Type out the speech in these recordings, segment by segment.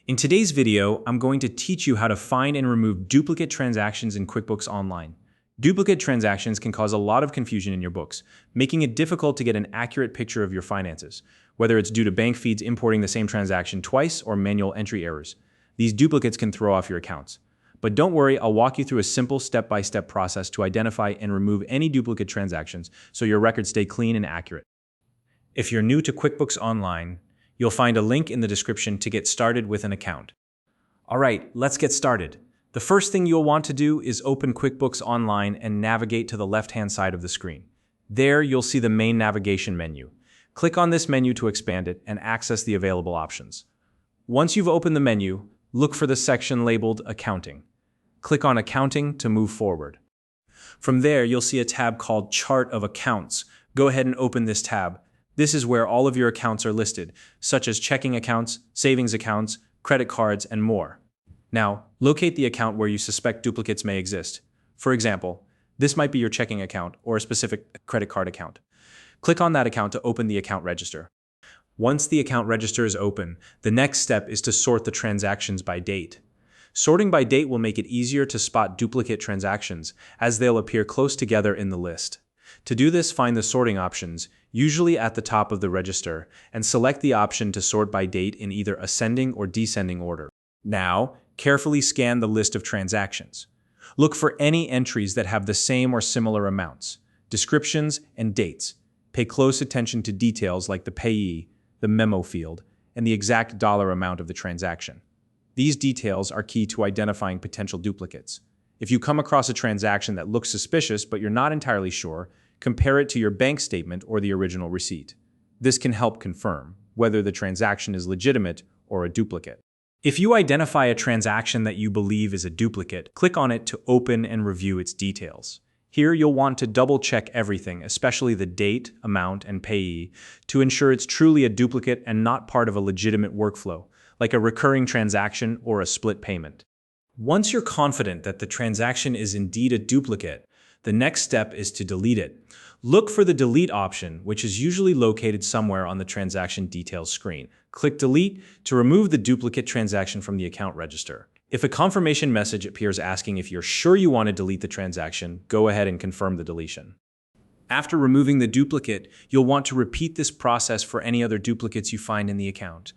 In today's video, I'm going to teach you how to find and remove duplicate transactions in QuickBooks Online. Duplicate transactions can cause a lot of confusion in your books, making it difficult to get an accurate picture of your finances, whether it's due to bank feeds importing the same transaction twice or manual entry errors. These duplicates can throw off your accounts. But don't worry, I'll walk you through a simple step-by-step process to identify and remove any duplicate transactions so your records stay clean and accurate. If you're new to QuickBooks Online, you'll find a link in the description to get started with an account. All right, let's get started. The first thing you'll want to do is open QuickBooks Online and navigate to the left-hand side of the screen. There, you'll see the main navigation menu. Click on this menu to expand it and access the available options. Once you've opened the menu, look for the section labeled Accounting. Click on Accounting to move forward. From there, you'll see a tab called Chart of Accounts. Go ahead and open this tab. This is where all of your accounts are listed, such as checking accounts, savings accounts, credit cards, and more. Now, locate the account where you suspect duplicates may exist. For example, this might be your checking account or a specific credit card account. Click on that account to open the account register. Once the account register is open, the next step is to sort the transactions by date. Sorting by date will make it easier to spot duplicate transactions, as they'll appear close together in the list. To do this, find the sorting options, usually at the top of the register, and select the option to sort by date in either ascending or descending order. Now, carefully scan the list of transactions. Look for any entries that have the same or similar amounts, descriptions, and dates. Pay close attention to details like the payee, the memo field, and the exact dollar amount of the transaction. These details are key to identifying potential duplicates. If you come across a transaction that looks suspicious but you're not entirely sure, compare it to your bank statement or the original receipt. This can help confirm whether the transaction is legitimate or a duplicate. If you identify a transaction that you believe is a duplicate, click on it to open and review its details. Here you'll want to double-check everything, especially the date, amount, and payee, to ensure it's truly a duplicate and not part of a legitimate workflow, like a recurring transaction or a split payment. Once you're confident that the transaction is indeed a duplicate, the next step is to delete it. Look for the Delete option, which is usually located somewhere on the transaction details screen. Click Delete to remove the duplicate transaction from the account register. If a confirmation message appears asking if you're sure you want to delete the transaction, go ahead and confirm the deletion. After removing the duplicate, you'll want to repeat this process for any other duplicates you find in the account.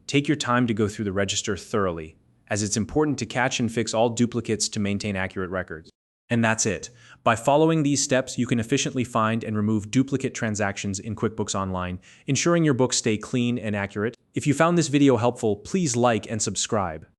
Take your time to go through the register thoroughly, as it's important to catch and fix all duplicates to maintain accurate records. And that's it. By following these steps, you can efficiently find and remove duplicate transactions in QuickBooks Online, ensuring your books stay clean and accurate. If you found this video helpful, please like and subscribe.